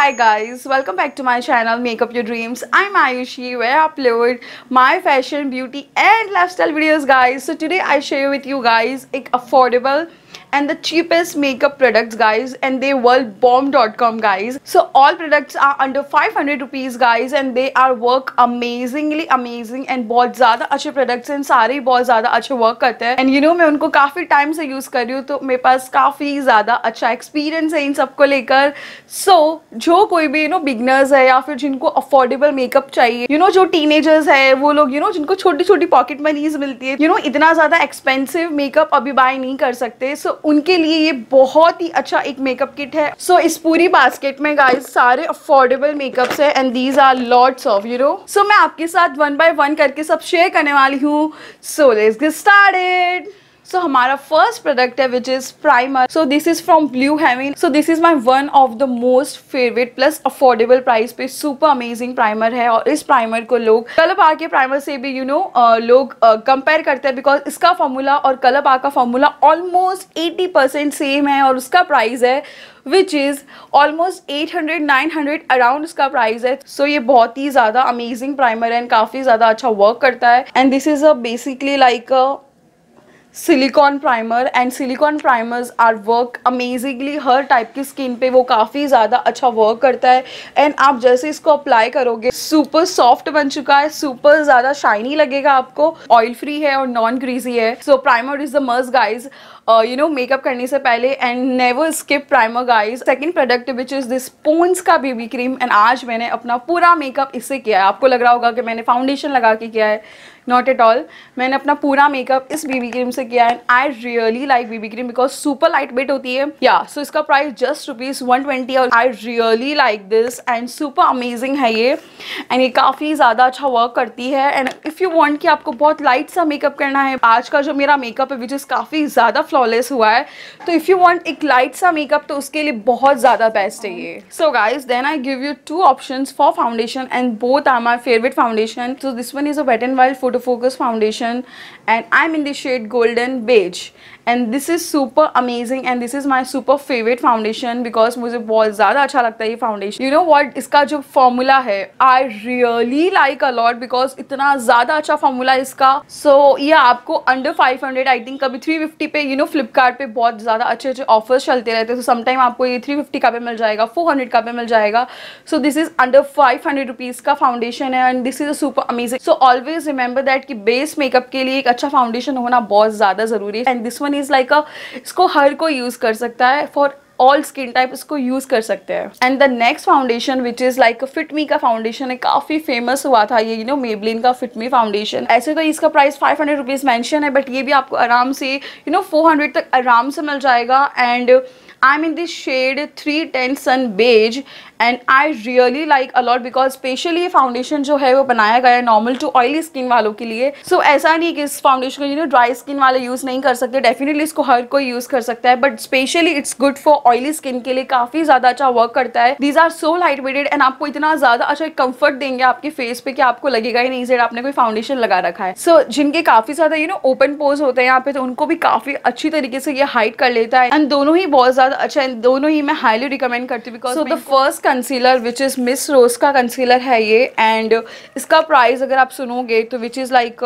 hi guys, welcome back to my channel Makeup Your Dreams. I'm Ayushi, where I upload my fashion, beauty and lifestyle videos guys. So today I share with you guys affordable and the cheapest makeup products guys, and they worldbomb.com guys. So all products are under 500 rupees guys, and they are work amazingly amazing and बहुत ज़्यादा अच्छे products हैं, सारे बहुत ज़्यादा अच्छे work करते हैं. And you know मैं उनको काफ़ी time से use कर रही हूँ, तो मेरे पास काफ़ी ज़्यादा अच्छा experience है इन सबको लेकर. So जो कोई भी beginners है या फिर जिनको affordable makeup चाहिए, जो teenagers है वो लोग जिनको छोटी छोटी pocket monies मिलती है, इतना ज़्यादा expensive makeup अभी buy नहीं कर सकते. So उनके लिए ये बहुत ही अच्छा एक मेकअप किट है. सो इस पूरी बास्केट में गाइस सारे अफोर्डेबल मेकअप्स है, and these are lots of so मैं आपके साथ वन बाय वन करके सब शेयर करने वाली हूँ. So let's get started. So हमारा फर्स्ट प्रोडक्ट है which is primer. So this is from blue Heaven. So this is my one of the most favourite plus affordable price पे super amazing primer है. और इस primer को लोग colour बार के primer से भी लोग कंपेयर करते हैं, बिकॉज इसका फॉर्मूला और कलर बार का फॉर्मूला ऑलमोस्ट 80% सेम है, और उसका प्राइस है विच इज़ ऑलमोस्ट 800-900 अराउंड उसका प्राइस है. सो ये बहुत ही ज़्यादा अमेजिंग प्राइमर है एंड काफ़ी ज़्यादा अच्छा वर्क करता है. And this is a basically like silicon primer, and silicon primers are work amazingly. हर टाइप की स्किन पे वो काफ़ी ज़्यादा अच्छा वर्क करता है. एंड आप जैसे इसको अप्लाई करोगे सुपर सॉफ्ट बन चुका है, सुपर ज़्यादा शाइनी लगेगा आपको, ऑयल फ्री है और नॉन ग्रीजी है. So primer is the must guys makeup करने से पहले, and never skip primer guys. Second product which is this Pond's का बेबी क्रीम, एंड आज मैंने अपना पूरा मेकअप इससे किया है. आपको लग रहा होगा कि मैंने फाउंडेशन लगा के किया है, नॉट एट ऑल. मैंने अपना पूरा मेकअप इस बेबी क्रीम से किया है. आई really like baby cream because super light weight होती है. या सो इसका प्राइस जस्ट ₹120, और आई really like this and super amazing है ये. एंड ये काफ़ी ज़्यादा अच्छा वर्क करती है. एंड इफ़ यू वांट कि आपको बहुत लाइट सा मेकअप करना है, आज का जो मेरा मेकअप है विच इज़ काफ़ी ज़्यादा फ्लॉलेस हुआ है, तो इफ़ यू वांट एक लाइट सा मेकअप तो उसके लिए बहुत ज़्यादा बेस्ट है ये. So guys then I give you 2 options for foundation, and both are my favourite foundation. So this one is a wet and wild photo focus foundation, and I'm in the shade golden beige, and this is super amazing and this is my super favorite foundation because मुझे बहुत ज़्यादा अच्छा लगता है ये foundation. You know what, इसका जो formula है I really like a lot because इतना ज़्यादा अच्छा फॉर्मूला है इसका. So ये आपको अंडर 500 आई थिंक कभी 350 पे फ्लिपकार्ट पे बहुत ज़्यादा अच्छे अच्छे ऑफर्स चलते रहते हैं. तो समटाइम आपको ये 350 का पे मिल जाएगा, 400 का पे मिल जाएगा. सो दिस इज अंडर 500 रुपीज़ का फाउंडेशन है, and this is a super amazing. So always remember that कि बेस मेकअप के लिए एक अच्छा फाउंडेशन होना बहुत ज़्यादा ज़रूरी है. And this one is like इसको हर कोई यूज़ कर सकता है, फॉर ऑल स्किन टाइप इसको यूज कर सकते हैं. And the next foundation which is like Fit Me का फाउंडेशन है. काफी फेमस हुआ था ये मेबलिन का फिट मी फाउंडेशन. ऐसे तो इसका प्राइस 500 रुपीज़ मेंशन है, बट ये भी आपको आराम से 400 तक आराम से मिल जाएगा. And I am in this shade 310 sun beige, and I really like a lot because specially ये फाउंडेशन जो है वो बनाया गया है नॉर्मल टू ऑयली स्किन वालों के लिए. सो ऐसा नहीं कि इस फाउंडेशन को ड्राई स्किन वाले यूज़ नहीं कर सकते, डेफिनेटली इसको हर कोई यूज़ कर सकता है, but specially it's good for oily skin के लिए काफ़ी ज़्यादा अच्छा वर्क करता है. These are so light weighted, and आपको इतना ज़्यादा अच्छा कंफर्ट देंगे आपके फेस पे कि आपको लगेगा ही नहीं सेड आपने कोई फाउंडेशन लगा रखा है. सो जिनके काफ़ी ज़्यादा ओपन पोज होते हैं यहाँ पे, तो उनको भी काफ़ी अच्छी तरीके से ये हाइड कर लेता है. एंड दोनों ही बहुत ज़्यादा अच्छा है, दोनों ही मैं हाईली रिकमेंड करती हूँ because the first concealer which is Miss Rose का कंसीलर है ये. एंड इसका प्राइस अगर आप सुनोगे तो which is like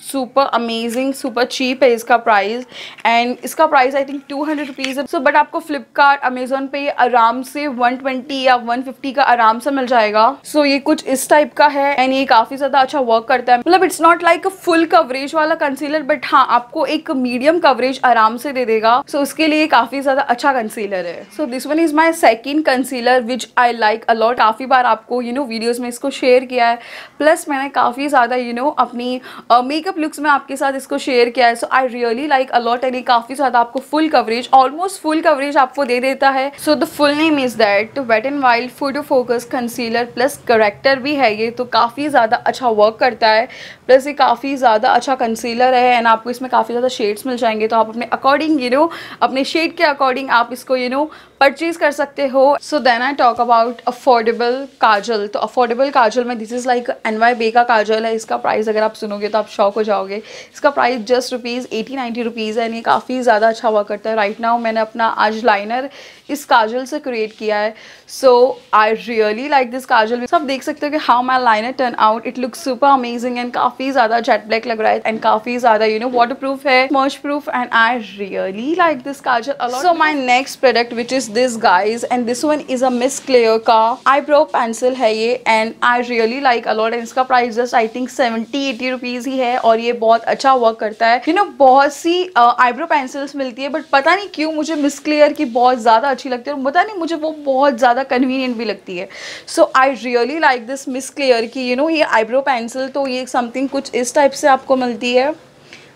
super amazing, super cheap है इसका प्राइस. एंड इसका प्राइस आई थिंक 200 रुपीज़ है. सो बट आपको फ्लिपकार्ट अमेजोन पे आराम से 120 या 150 का आराम से मिल जाएगा. सो ये कुछ इस टाइप का है, एंड ये काफ़ी ज़्यादा अच्छा वर्क करता है. मतलब it's not like full coverage वाला कंसीलर, बट हाँ आपको एक मीडियम कवरेज आराम से दे देगा. सो उसके लिए काफ़ी ज़्यादा अच्छा कंसीलर है. So this one is my second concealer which I like a lot. काफ़ी बार आपको वीडियोज़ में इसको शेयर किया है, प्लस मैंने काफ़ी ज़्यादा अपनी मेकअप लुक्स में आपके साथ इसको शेयर किया है. So I really like a lot, and ये काफ़ी ज़्यादा आपको full coverage, almost full coverage आपको दे देता है. So the full name is that Wet and wild photo Focus concealer plus corrector भी है ये. तो काफ़ी ज़्यादा अच्छा वर्क करता है, प्लस ये काफ़ी ज़्यादा अच्छा कंसीलर है. एंड आपको इसमें काफ़ी ज़्यादा शेड्स मिल जाएंगे, तो आप अपने अकॉर्डिंग अपने शेड के अकॉर्डिंग आप इसको परचेज कर सकते हो. So then I talk about affordable kajal. तो अफोर्डेबल काजल में दिस इज़ लाइक NYB का काजल है. इसका प्राइस अगर आप सुनोगे तो आप शॉक हो जाओगे. इसका प्राइस जस्ट ₹80-90 है, एंड ये काफ़ी ज़्यादा अच्छा वर्क करता है. राइट नाउ मैंने अपना आज लाइनर इस काजल से क्रिएट किया है. So I really like this काजल. आप देख सकते हो कि how my liner turn out. It looks super amazing and काफी ज्यादा जेट ब्लैक लग रहा है एंड काफी ज्यादा वाटर प्रूफ है, smudge proof, and I really like this kajal a lot. So my next product which is this guys, and this one is a Miss Clear का eyebrow pencil है ये, and I really like a lot. and इसका price just I think 70-80 rupees ही है और ये बहुत अच्छा वर्क करता है. बहुत सी आईब्रो पेंसिल्स मिलती है बट पता नहीं क्यों मुझे मिस क्लियर की बहुत ज़्यादा अच्छी लगती है और पता नहीं मुझे वो बहुत ज़्यादा कन्वीनियंट भी लगती है. So I really like this Miss Claire की ये आईब्रो पेंसिल. तो ये समथिंग कुछ इस टाइप से आपको मिलती है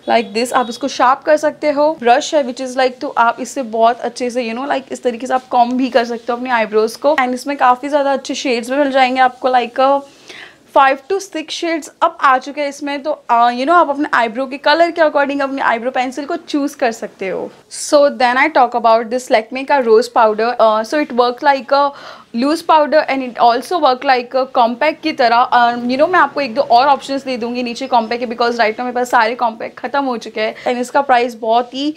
लाइक दिस. आप इसको शार्प कर सकते हो. ब्रश है विच इज़ लाइक, तो आप इससे बहुत अच्छे से लाइक इस तरीके से आप कॉम्ब भी कर सकते हो अपनी आईब्रोज को. एंड इसमें काफ़ी ज़्यादा अच्छे शेड्स में मिल जाएंगे आपको, लाइक 5 to 6 शेड्स अब आ चुके हैं इसमें. तो आप अपने आईब्रो के कलर के अकॉर्डिंग अपनी आईब्रो पेंसिल को चूज़ कर सकते हो. So then I talk about this Lakme का rose powder. So it work like a loose powder and it also work like compact की तरह. मैं आपको 1-2 और ऑप्शंस दे दूंगी नीचे कॉम्पैक्ट के, बिकॉज राइट नाउ मेरे पास सारे कॉम्पैक्ट खत्म हो चुके हैं एंड इसका प्राइस बहुत ही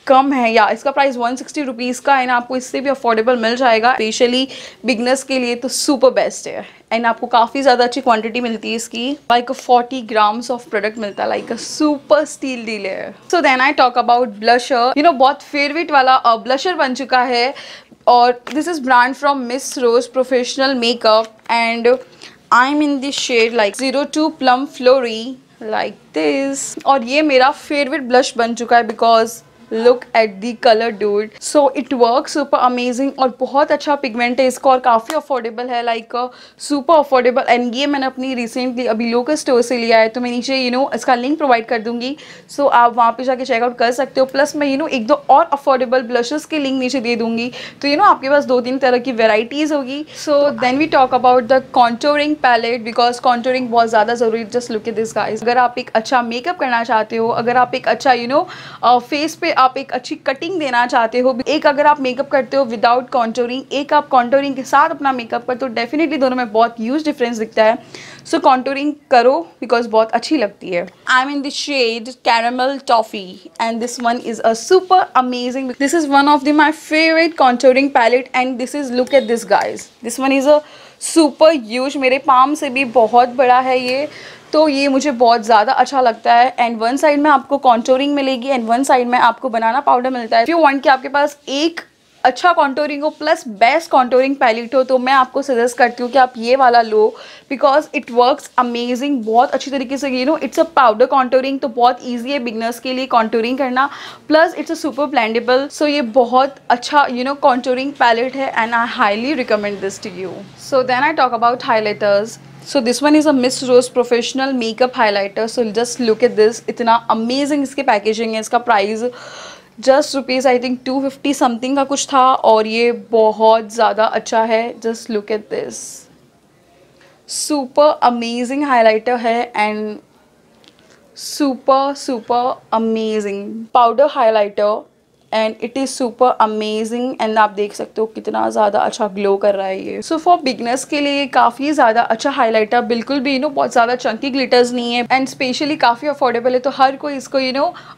कम है. या इसका प्राइस 160 रुपीज़ का है. आपको इससे भी अफोर्डेबल मिल जाएगा स्पेशली बिगनर्स के लिए. तो सुपर बेस्ट है एंड आपको काफ़ी ज़्यादा अच्छी क्वांटिटी मिलती है इसकी. लाइक 40 ग्राम्स ऑफ प्रोडक्ट मिलता है. Like a super steal deal है. So then I talk about blusher. बहुत फेवरेट वाला ब्लशर बन चुका है और this is brand from miss rose professional makeup and I am in this shade like 02 plum flowery like this. और ये मेरा फेवरेट ब्लश बन चुका है because look at the colour dude. So it work super amazing और बहुत अच्छा pigment है इसका और काफ़ी अफोर्डेबल है, लाइक सुपर अफोर्डेबल. एंड ये मैंने अपनी रिसेंटली अभी लोकल स्टोर से लिया है. तो मैं नीचे इसका लिंक प्रोवाइड कर दूंगी. सो आप वहाँ पे जाके चेकआउट कर सकते हो. प्लस मैं 1-2 और अफोर्डेबल ब्लशेस के लिंक नीचे दे दूंगी. तो आपके पास 2-3 तरह की वेराइटीज़ होगी. So then we talk about the contouring palette because contouring बहुत ज़्यादा ज़रूरी. Just look at this guys. अगर आप एक अच्छा मेकअप करना चाहते हो, अगर आप एक अच्छा फेस पे आप एक अच्छी कटिंग देना चाहते हो, एक अगर आप मेकअप करते हो विदाउट कॉन्टोरिंग, एक आप कॉन्टोरिंग के साथ अपना मेकअप कर, तो डेफिनेटली दोनों में बहुत ह्यूज डिफरेंस दिखता है. सो कॉन्टोरिंग करो बिकॉज बहुत अच्छी लगती है. I am in this shade caramel toffee and this one is a super amazing. This is one of the my favourite contouring palette and this is look at this guys. This one is a super huge. मेरे palm से भी बहुत बड़ा है ये. तो ये मुझे बहुत ज़्यादा अच्छा लगता है. एंड वन साइड में आपको कॉन्टोरिंग मिलेगी एंड वन साइड में आपको बनाना पाउडर मिलता है. इफ यू वांट कि आपके पास एक अच्छा कॉन्टोरिंग हो प्लस बेस्ट कॉन्टोरिंग पैलेट हो, तो मैं आपको सजेस्ट करती हूँ कि आप ये वाला लो बिकॉज इट वर्क्स अमेजिंग बहुत अच्छी तरीके से. इट्स अ पाउडर कॉन्टोरिंग, तो बहुत ईजी है बिगनर्स के लिए कॉन्टोरिंग करना. Plus it's a super blendable. So ये बहुत अच्छा कॉन्टोरिंग पैलेट है and I highly recommend this to you. So then I talk about highlighters. So this one is a Miss Rose Professional Makeup Highlighter. So just look at this. इतना amazing इसके packaging है. इसका price just rupees I think 250 something का कुछ था और ये बहुत ज़्यादा अच्छा है. Just look at this. Super amazing highlighter है and super amazing powder highlighter and it is super amazing. And आप देख सकते हो कितना ज़्यादा अच्छा ग्लो कर रहा है ये. सो फॉर बिगनर्स के लिए काफ़ी ज़्यादा अच्छा हाइलाइटर. बिल्कुल भी बहुत ज़्यादा चंकी ग्लिटर्स नहीं है एंड स्पेशली काफ़ी अफोर्डेबल है. तो हर कोई इसको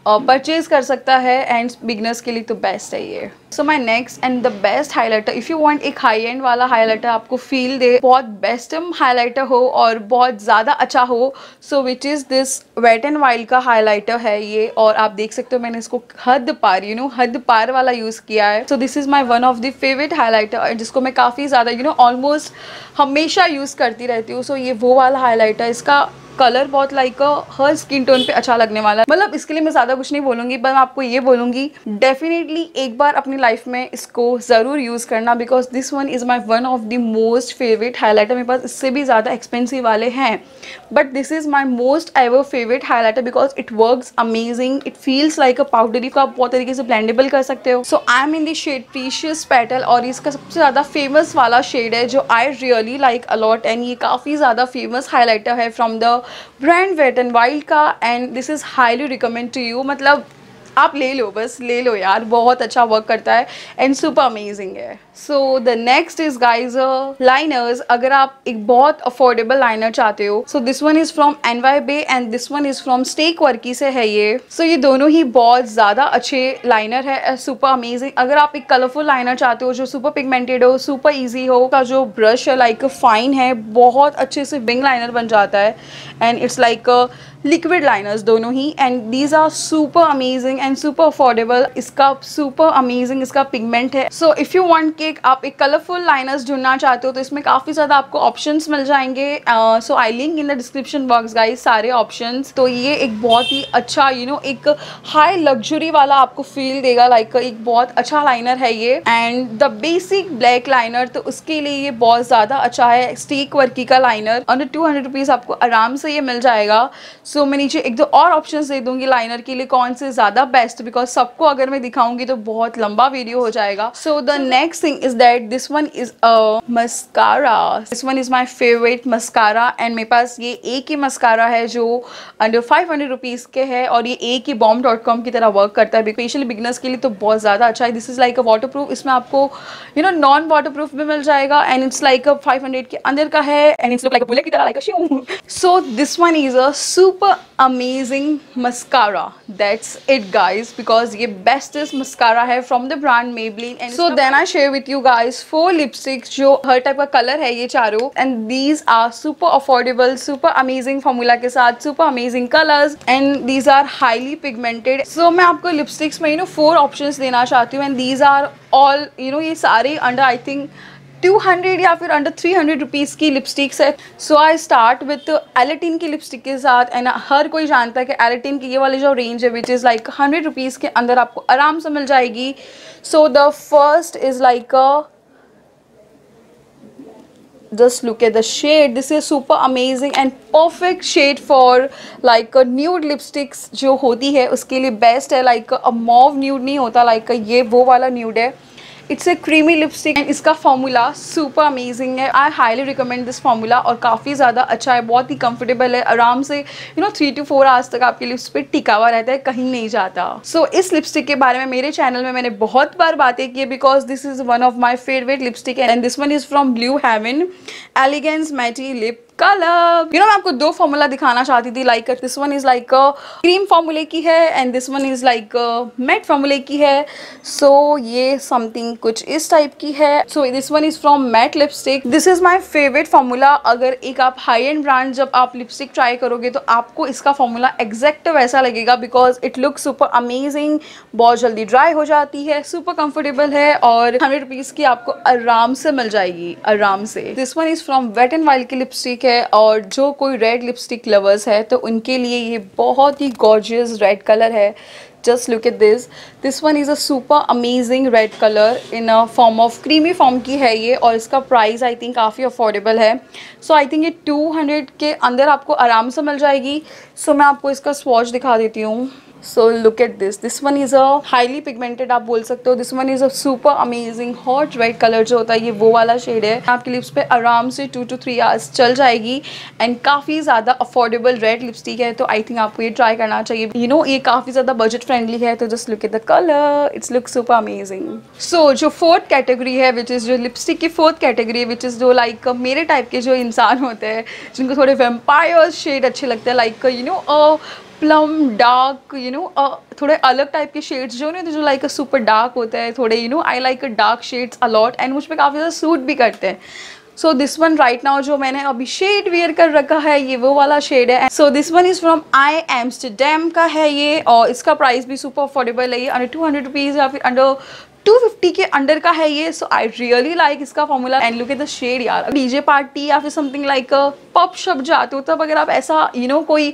परचेज कर सकता है एंड बिगनर्स के लिए तो बेस्ट है ये. So my next and the best highlighter, if you want एक हाई एंड वाला हाइलाइटर आपको फील दे, बहुत बेस्ट हाइलाइटर हो और बहुत ज़्यादा अच्छा हो, so which is this wet and wild का हाइलाइटर है ये. और आप देख सकते हो मैंने इसको हद पार वाला यूज़ किया है. So this is my one of the favourite highlighter जिसको मैं काफ़ी ज़्यादा ऑलमोस्ट हमेशा यूज़ करती रहती हूँ. सो ये वो वाला हाइलाइटर. इसका कलर बहुत लाइक हर स्किन टोन पे अच्छा लगने वाला है. मतलब इसके लिए मैं ज़्यादा कुछ नहीं बोलूँगी, पर मैं आपको ये बोलूँगी डेफिनेटली एक बार अपनी लाइफ में इसको ज़रूर यूज़ करना because this one is my one of the most favourite highlighter. मेरे पास इससे भी ज़्यादा एक्सपेंसिव वाले हैं but this is my most ever favourite highlighter because it works amazing. It feels like a powder को आप बहुत तरीके से ब्लेंडेबल कर सकते हो. So I am in the shade precious petal और इसका सबसे ज़्यादा फेमस वाला शेड है जो I really like a lot. And ये काफ़ी ज़्यादा फेमस हाइलाइटर है from the brand wet and wild का and this is highly recommend to you. मतलब आप ले लो, बस ले लो यार, बहुत अच्छा वर्क करता है एंड सुपर अमेजिंग है. So the next is guys liners. अगर आप एक बहुत अफोर्डेबल लाइनर चाहते हो, so this one is from NY Bae and this one is from stay quirky से है ये। सो ये दोनों ही बहुत ज्यादा अच्छे लाइनर है, सुपर अमेजिंग। अगर आप एक कलरफुल लाइनर चाहते हो जो सुपर पिगमेंटेड हो, सुपर इजी हो, का जो ब्रश है लाइक फाइन है, बहुत अच्छे से विंग लाइनर बन जाता है and it's like liquid liners दोनों ही, and these are super amazing and super affordable. इसका सुपर अमेजिंग इसका पिगमेंट है। सो इफ यू वांट कि आप एक कलरफुल लाइनर्स ढूंढना चाहते हो तो इसमें काफी ज्यादा आपको ऑप्शंस मिल जाएंगे। So I link in the description box guys सारे ऑप्शंस। तो ये एक बहुत ही अच्छा एक हाई लग्जरी वाला आपको फील देगा, लाइक एक बहुत अच्छा लाइनर है ये। And the basic black liner, तो उसके लिए ये बहुत ज्यादा अच्छा है। स्टीक वर्की का लाइनर अंडर 200 रुपीज आपको आराम से ये मिल जाएगा। सो मैं नीचे एक दो और ऑप्शंस दे दूंगी लाइनर के लिए कौन से ज्यादा बेस्ट, बिकॉज सबको अगर मैं दिखाऊंगी तो बहुत लंबा वीडियो हो जाएगा। सो the next thing is that this one is a mascara. This one is my favourite mascara and मेरे पास ये एक ही मस्कारा है जो अंडर 500 रुपीज के है और ये एक ही bomb.com की तरह वर्क करता है। स्पेशली बिगनर्स के लिए तो बहुत ज्यादा अच्छा है। This is like a water proof. इसमें आपको नॉन वाटर प्रूफ भी मिल जाएगा एंड इट्स लाइक 500 के अंदर का है and it's look like a bullet की तरह, like a shoe. So this one is a super amazing mascara. That's it guys, because ये bestest mascara है from the brand Maybelline. And so then I share with you guys 4 lipsticks जो हर type का colour है ये चारों, and these are super affordable, super amazing formula के साथ, super amazing colors and these are highly pigmented. So मैं आपको lipsticks में 4 options देना चाहती हूँ and these are all ये सारे under I think 200 या फिर अंडर 300 रुपीज़ की लिपस्टिक्स है। सो आई स्टार्ट विथ एलेटिन की लिपस्टिक के साथ एंड हर कोई जानता है कि एलेटिन की ये वाली जो रेंज है विच इज़ लाइक 100 रुपीज़ के अंदर आपको आराम से मिल जाएगी। So the first is like just look at the shade. This is super amazing and perfect shade for like a nude lipsticks जो होती है उसके लिए बेस्ट है। like a mauve nude नहीं होता, like ये वो वाला nude है। It's a creamy lipstick and इसका फॉर्मूला सुपर अमेजिंग है। आई हाईली रिकमेंड दिस फॉर्मूला और काफ़ी ज़्यादा अच्छा है, बहुत ही कंफर्टेबल है। आराम से 3 to 4 आवर्स तक आपके लिप्स पे टिका हुआ रहता है, कहीं नहीं जाता। सो इस लिपस्टिक के बारे में मेरे चैनल में मैंने बहुत बार बातें की है because this is one of my favourite lipstick and this one is from blue heaven elegance matte lip colour. मैं आपको 2 फॉर्मूला दिखाना चाहती थी। Like this one is like cream फॉर्मूले की है and this one is like matte फॉर्मूले की है। सो ये समथिंग कुछ इस टाइप की है। So this one is from matte lipstick. This is my favourite formula. अगर एक आप हाई एंड ब्रांड जब आप लिपस्टिक ट्राई करोगे तो आपको इसका फॉर्मूला एग्जैक्ट वैसा लगेगा because it look super amazing. बहुत जल्दी ड्राई हो जाती है, सुपर कंफर्टेबल है और 100 रुपीज़ की आपको आराम से मिल जाएगी, आराम से। This one is from wet and wild की लिपस्टिक है और जो कोई रेड लिपस्टिक लवर्स है तो उनके लिए ये बहुत ही गॉर्जियस रेड कलर है। Just look at this one is a super amazing red colour in a form of creamy form की है ये और इसका प्राइस आई थिंक काफ़ी अफोर्डेबल है। सो आई थिंक ये 200 के अंदर आपको आराम से मिल जाएगी। सो मैं आपको इसका स्वॉच दिखा देती हूँ। So look at this one is a highly pigmented आप बोल सकते हो। This one is a super amazing hot red colour जो होता है ये वो वाला शेड है। आपके लिप्स पे आराम से 2 to 3 आवर्स चल जाएगी एंड काफ़ी ज़्यादा अफोर्डेबल रेड लिपस्टिक है तो आई थिंक आपको ये ट्राई करना चाहिए। ये काफ़ी ज़्यादा बजट फ्रेंडली है तो just look at the colour, it's look super amazing. So जो 4th कैटेगरी है विच इज़ जो लिपस्टिक की 4th कैटेगरी है विच इज़ जो लाइक मेरे टाइप के जो इंसान होते हैं जिनको थोड़े वेम्पायर शेड अच्छे लगते हैं, लाइक प्लम डार्क थोड़े अलग टाइप के शेड्स जो नहीं जो लाइक सुपर डार्क होता है थोड़े I like dark shades a lot and मुझ पर काफ़ी ज़्यादा सूट भी करते हैं। So this one right now जो मैंने अभी शेड वेयर कर रखा है ये वो वाला शेड है। So this one is from I Amsterdam का है ये और इसका प्राइस भी सुपर अफोर्डेबल है। ये अंडर 200 रुपीज़ या फिर अंडर 250 के अंडर का है ये। सो आई रियली लाइक इसका formula and look at the shade यार। डीजे पार्टी या फिर समथिंग लाइक पब शब जाते हो तब अगर आप ऐसा कोई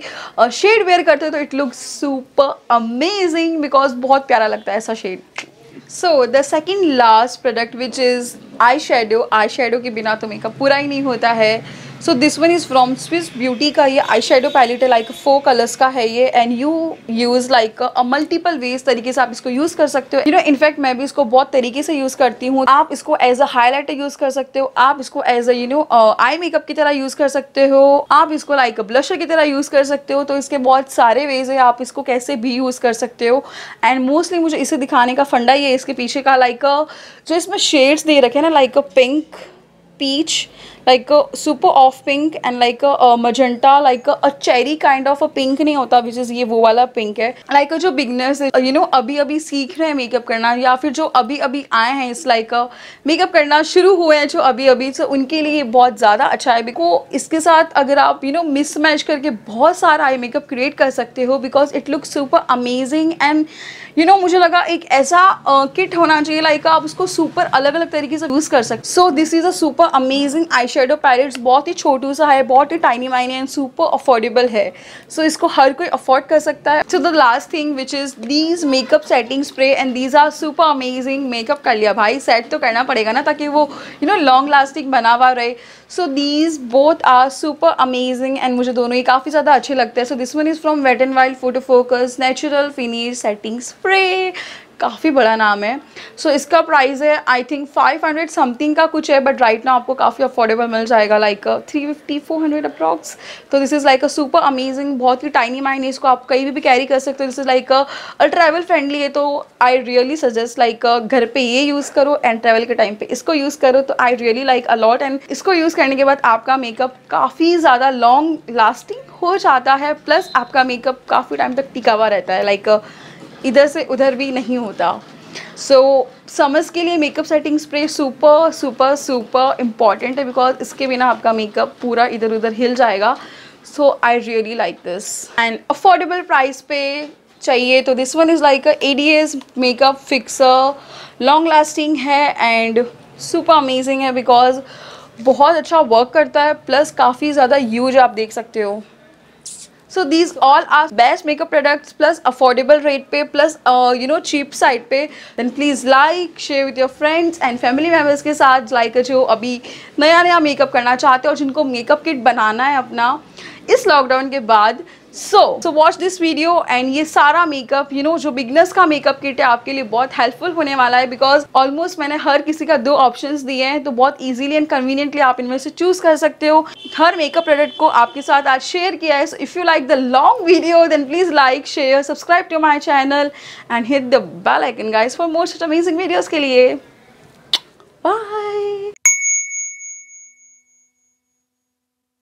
शेड वेयर करते हो तो it look super amazing because बहुत प्यारा लगता है ऐसा शेड। So the second last product which is eye shadow के बिना तो मेकअप पूरा ही नहीं होता है। So this one is from Swiss beauty का ये आई शेडो पैलेट है, लाइक 4 कलर्स का है ये, and you use like multiple ways तरीके से आप इसको यूज़ कर सकते हो। इनफैक्ट मैं भी इसको बहुत तरीके से यूज़ करती हूँ। आप इसको एज अ हाईलाइटर यूज़ कर सकते हो, आप इसको एज अ आई मेकअप की तरह यूज़ कर सकते हो, आप इसको लाइक ब्लशर की तरह यूज़ कर सकते हो। तो इसके बहुत सारे वेज है, आप इसको कैसे भी यूज़ कर सकते हो। एंड मोस्टली मुझे इसे दिखाने का फंडा ये इसके पीछे का लाइक जो इसमें शेड्स दे रखे हैं ना, like pink, peach, like a super off pink and like a magenta, like a cherry kind of a pink नहीं होता, which is ये वो वाला pink है। like जो बिगनर्स अभी अभी सीख रहे हैं मेकअप करना, या फिर जो अभी अभी आए हैं इस लाइक मेकअप करना शुरू हुए हैं जो अभी अभी, तो उनके लिए बहुत ज़्यादा अच्छा है। बिकॉज इसके साथ अगर आप मिस मैच करके बहुत सारा आई मेकअप क्रिएट कर सकते हो, because it looks super amazing. And मुझे लगा एक ऐसा किट होना चाहिए लाइक आप उसको सुपर अलग अलग तरीके से यूज़ कर सकते। So this is a super amazing eye shadow palettes, बहुत ही छोटू सा है, बहुत ही tiny miny and super affordable है। सो इसको हर कोई अफोर्ड कर सकता है। So the last thing which is these makeup setting spray, and these are super amazing. Makeup कर लिया भाई, सेट तो करना पड़ेगा ना, ताकि वो लॉन्ग लास्टिंग बना हुआ रहे। So these both are super amazing and मुझे दोनों ही काफ़ी ज़्यादा अच्छे लगते हैं। So this one is from wet and wild photo focus natural finish setting spray, काफ़ी बड़ा नाम है। सो इसका प्राइस है आई थिंक 500 समथिंग का कुछ है, बट राइट ना आपको काफ़ी अफोर्डेबल मिल जाएगा, लाइक 350-400 अप्रॉक्स। तो this is like a super amazing, बहुत ही टाइनी माइनी, इसको आप कहीं भी कैरी कर सकते हो। This is like travel friendly है, तो आई रियली सजेस्ट लाइक घर पे ये यूज़ करो एंड ट्रैवल के टाइम पे इसको यूज़ करो। तो आई रियली लाइक अलॉट, एंड इसको यूज़ करने के बाद आपका मेकअप काफ़ी ज़्यादा लॉन्ग लास्टिंग हो जाता है, प्लस आपका मेकअप काफ़ी टाइम तक टिका हुआ रहता है, लाइक इधर से उधर भी नहीं होता। सो समर्स के लिए makeup setting spray super super super important है, बिकॉज इसके बिना आपका मेकअप पूरा इधर उधर हिल जाएगा। So I really like this, and affordable price पे चाहिए तो this one is like ADS makeup fixer, long lasting है एंड सुपर अमेजिंग है, बिकॉज बहुत अच्छा वर्क करता है, प्लस काफ़ी ज़्यादा यूज आप देख सकते हो। So these all are best makeup products, plus affordable rate पे, प्लस चीप साइड पे। Then please like share with your friends and family members के साथ, लाइक जो अभी नया नया मेकअप करना चाहते हो और जिनको मेकअप किट बनाना है अपना इस लॉकडाउन के बाद। So watch this video, and ये सारा मेकअप जो बिगनर्स का मेकअप किट है आपके लिए बहुत हेल्पफुल होने वाला है, बिकॉज ऑलमोस्ट मैंने हर किसी का 2 ऑप्शंस दिए हैं, तो बहुत इजीली एंड कन्वीनियंटली आप इनमें से चूज कर सकते हो। हर मेकअप प्रोडक्ट को आपके साथ आज शेयर किया है। So if you like the long video then please like share subscribe to my channel and hit the bell icon guys for more such amazing videos के लिए। बाय।